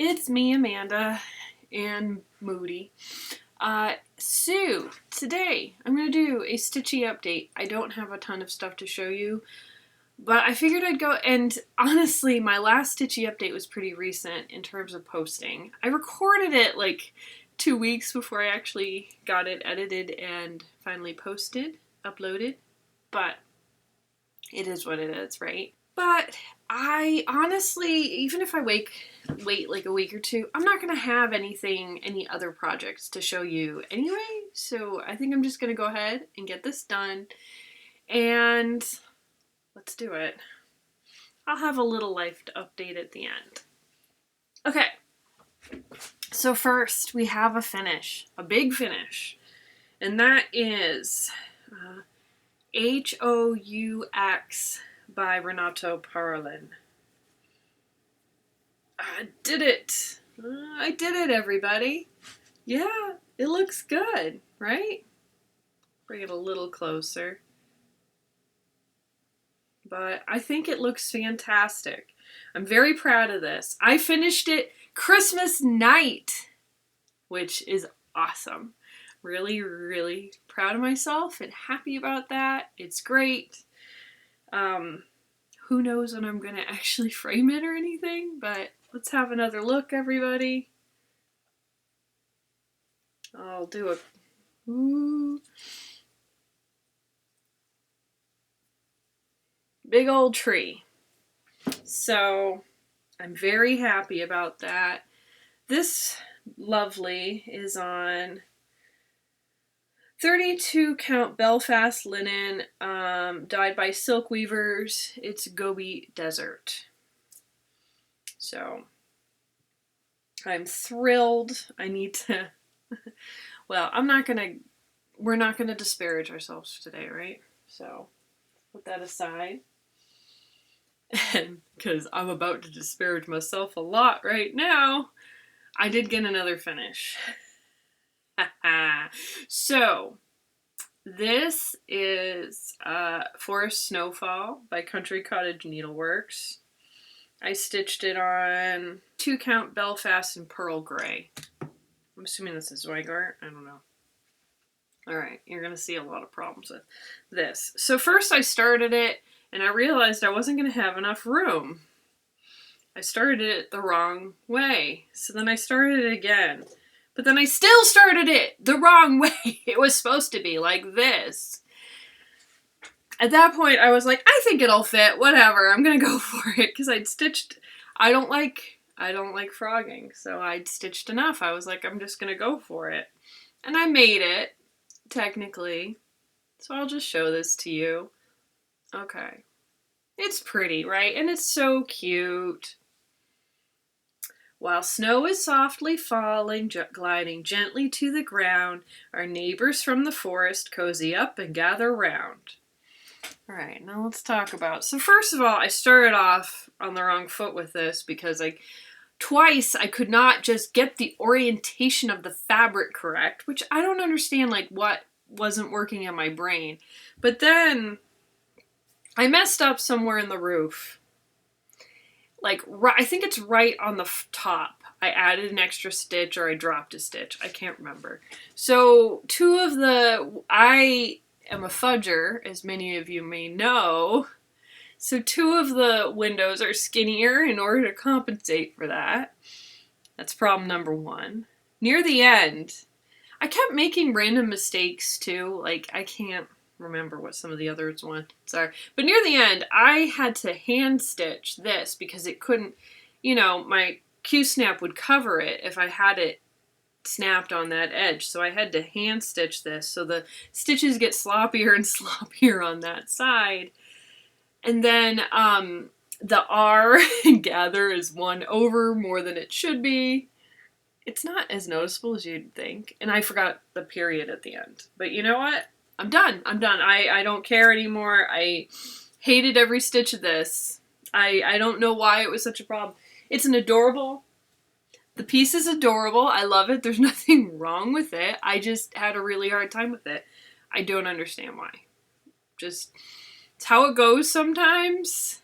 It's me, Amanda, and Moody. So, today I'm going to do a stitchy update. I don't have a ton of stuff to show you, but I figured I'd go, and honestly, my last stitchy update was pretty recent in terms of posting. I recorded it like 2 weeks before I actually got it edited and finally uploaded, but it is what it is, right? But I honestly, even if I wait like a week or two, I'm not going to have any other projects to show you anyway. So I think I'm just going to go ahead and get this done. And let's do it. I'll have a little life update at the end. Okay. So first we have a finish, a big finish. And that is Houx by Renato Parolin. I did it! I did it, everybody! Yeah, it looks good, right? Bring it a little closer. But I think it looks fantastic. I'm very proud of this. I finished it Christmas night, which is awesome. Really, really proud of myself and happy about that. It's great. Who knows when I'm gonna actually frame it or anything, but let's have another look, everybody. I'll do a big old tree. So I'm very happy about that. This lovely is on 32 count Belfast linen, dyed by silk weavers. It's Gobi Desert. So I'm thrilled. I need to, well, we're not gonna disparage ourselves today, right? So put that aside. And because I'm about to disparage myself a lot right now, I did get another finish. So, this is Forest Snowfall by Cottage Needleworks. I stitched it on 2 count Belfast and Pearl Gray. I'm assuming this is Zweigart. I don't know. Alright, you're going to see a lot of problems with this. So first I started it, and I realized I wasn't going to have enough room. I started it the wrong way. So then I started it again. But then I still started it the wrong way. It was supposed to be like this. At that point, I was like, I think it'll fit. Whatever. I'm gonna go for it because I'd stitched. I don't like frogging, so I'd stitched enough. I was like, I'm just gonna go for it, and I made it technically. So I'll just show this to you. Okay, it's pretty, right? And it's so cute. While snow is softly falling, gliding gently to the ground, our neighbors from the forest cozy up and gather round. All right, now let's talk about. So first of all, I started off on the wrong foot with this because twice I could not just get the orientation of the fabric correct, which I don't understand what wasn't working in my brain. But then I messed up somewhere in the roof. I think it's right on the top. I added an extra stitch or I dropped a stitch. I can't remember. So I am a fudger, as many of you may know. So 2 of the windows are skinnier in order to compensate for that. That's problem number 1. Near the end, I kept making random mistakes too. I can't remember what some of the others ones are. But near the end, I had to hand stitch this because it couldn't, my Q-snap would cover it if I had it snapped on that edge. So I had to hand stitch this. So the stitches get sloppier and sloppier on that side. And then the R in gather is 1 over more than it should be. It's not as noticeable as you'd think. And I forgot the period at the end. But you know what? I'm done. I don't care anymore. I hated every stitch of this. I don't know why it was such a problem. It's the piece is adorable. I love it. There's nothing wrong with it. I just had a really hard time with it. I don't understand why. It's how it goes sometimes.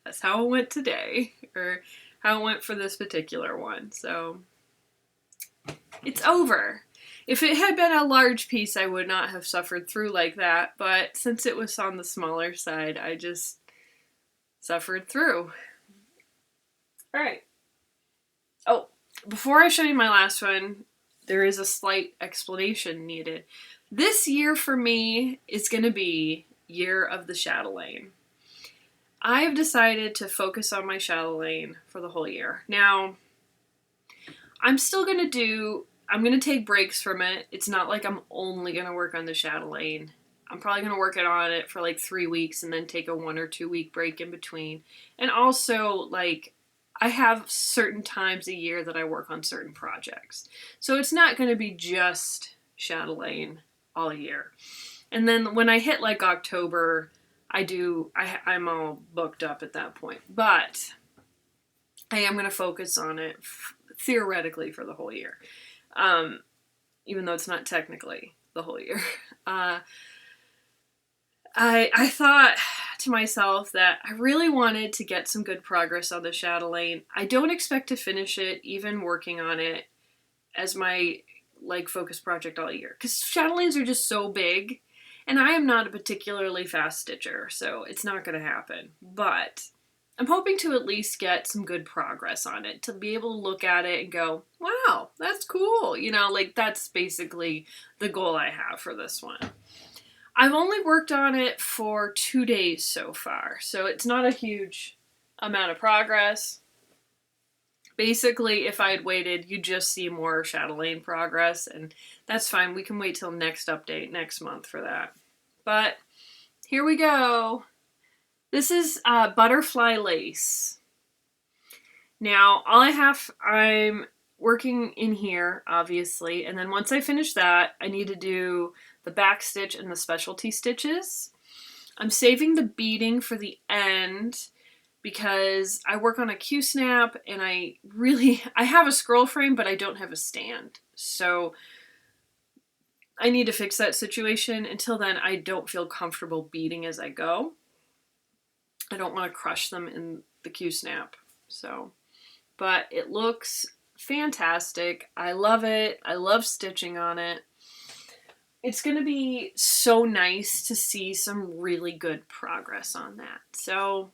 That's how it went today. Or how it went for this particular one. So it's over. If it had been a large piece, I would not have suffered through like that, but since it was on the smaller side, I just suffered through. Alright. Oh, before I show you my last one, there is a slight explanation needed. This year for me is going to be Year of the Chatelaine. I've decided to focus on my Chatelaine for the whole year. Now, I'm going to take breaks from it. It's not like I'm only going to work on the Chatelaine. I'm probably going to work on it for like 3 weeks and then take a 1 or 2 week break in between. And also, like, I have certain times a year that I work on certain projects. So it's not going to be just Chatelaine all year. And then when I hit like October, I'm all booked up at that point. But I am going to focus on it theoretically for the whole year. Even though it's not technically the whole year. I thought to myself that I really wanted to get some good progress on the Chatelaine. I don't expect to finish it, even working on it, as my like focus project all year. Because Chatelaines are just so big, and I am not a particularly fast stitcher, so it's not going to happen. But I'm hoping to at least get some good progress on it, to be able to look at it and go, wow, that's cool. You know, like that's basically the goal I have for this one. I've only worked on it for 2 days so far, so it's not a huge amount of progress. Basically, if I had waited, you'd just see more Chatelaine progress, and that's fine. We can wait till next update, next month for that. But here we go. This is butterfly lace. Now, I'm working in here, obviously, and then once I finish that, I need to do the back stitch and the specialty stitches. I'm saving the beading for the end because I work on a Q-snap and I have a scroll frame, but I don't have a stand. So I need to fix that situation. Until then, I don't feel comfortable beading as I go. I don't want to crush them in the Q-snap. So, but it looks fantastic. I love it. I love stitching on it. It's going to be so nice to see some really good progress on that. So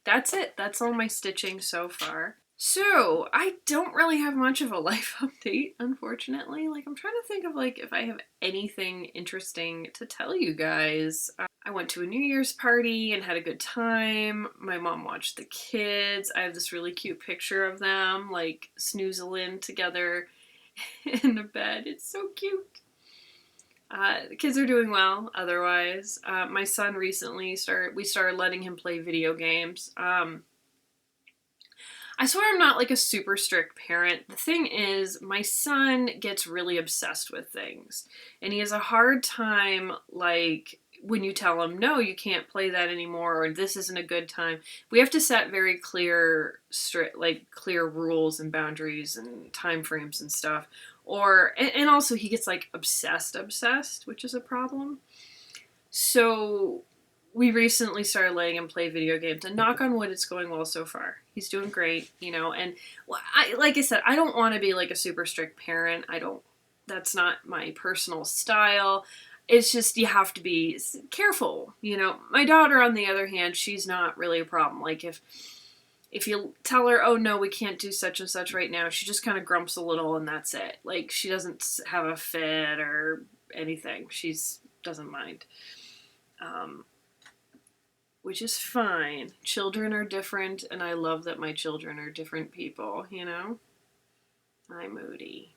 that's it. That's all my stitching so far. So I don't really have much of a life update, unfortunately. Like, I'm trying to think of like if I have anything interesting to tell you guys. I went to a New Year's party and had a good time. My mom watched the kids. I have this really cute picture of them like snoozling together in a bed. It's so cute. The kids are doing well otherwise. My son recently started letting him play video games. I swear I'm not like a super strict parent. The thing is, my son gets really obsessed with things, and he has a hard time like when you tell him, no, you can't play that anymore, or this isn't a good time. We have to set very clear rules and boundaries and time frames and stuff. And also he gets like obsessed, which is a problem. So we recently started letting him play video games, and knock on wood, it's going well so far. He's doing great, you know, and like I said, I don't want to be like a super strict parent. That's not my personal style. It's just, you have to be careful, you know. My daughter, on the other hand, she's not really a problem. Like if you tell her, oh no, we can't do such and such right now, she just kind of grumps a little and that's it. Like, she doesn't have a fit or anything. Doesn't mind. Which is fine. Children are different, and I love that my children are different people, you know? I'm Moody.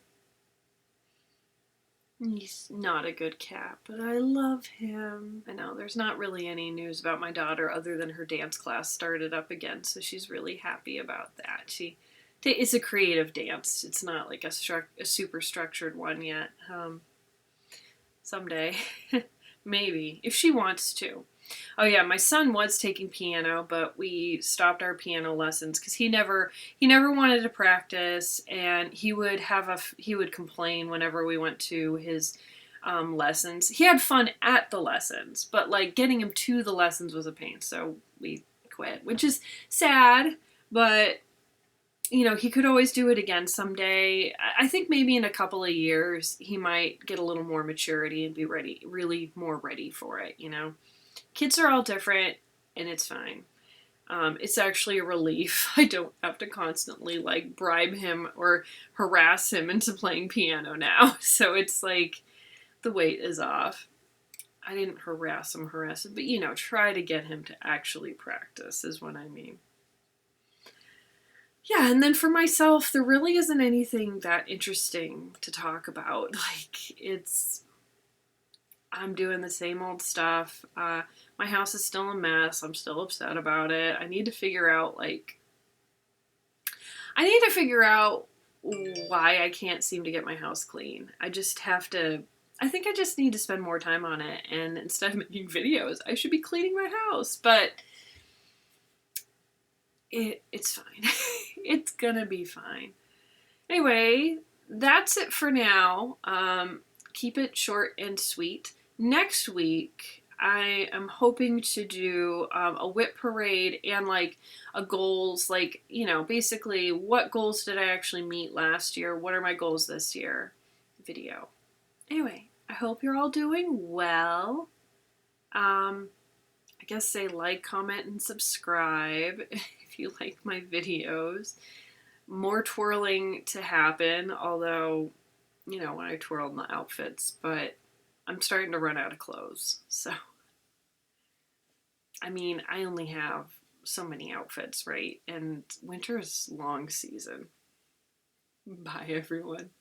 He's not a good cat, but I love him. I know there's not really any news about my daughter other than her dance class started up again, so she's really happy about that. It's a creative dance. It's not like a super structured one yet. Someday. Maybe, if she wants to. Oh yeah, my son was taking piano, but we stopped our piano lessons because he never wanted to practice, and he would complain whenever we went to his lessons. He had fun at the lessons, but like getting him to the lessons was a pain, so we quit, which is sad, but you know, he could always do it again someday. I think maybe in a couple of years he might get a little more maturity and be ready, really more ready for it, you know. Kids are all different, and it's fine. It's actually a relief. I don't have to constantly like bribe him or harass him into playing piano now. So it's like the weight is off. I didn't harass him, but you know, try to get him to actually practice is what I mean. Yeah, and then for myself, there really isn't anything that interesting to talk about. Like, I'm doing the same old stuff. My house is still a mess. I'm still upset about it. I need to figure out why I can't seem to get my house clean. I think I just need to spend more time on it. And instead of making videos, I should be cleaning my house. But it's fine. It's gonna be fine. Anyway, that's it for now. Keep it short and sweet. Next week, I am hoping to do a whip parade and like a goals, like, you know, basically what goals did I actually meet last year? What are my goals this year? Video. Anyway, I hope you're all doing well. I guess say like, comment, and subscribe if you like my videos. More twirling to happen, although, you know, when I twirled my outfits, but I'm starting to run out of clothes. So, I mean, I only have so many outfits, right? And winter is long season. Bye, everyone.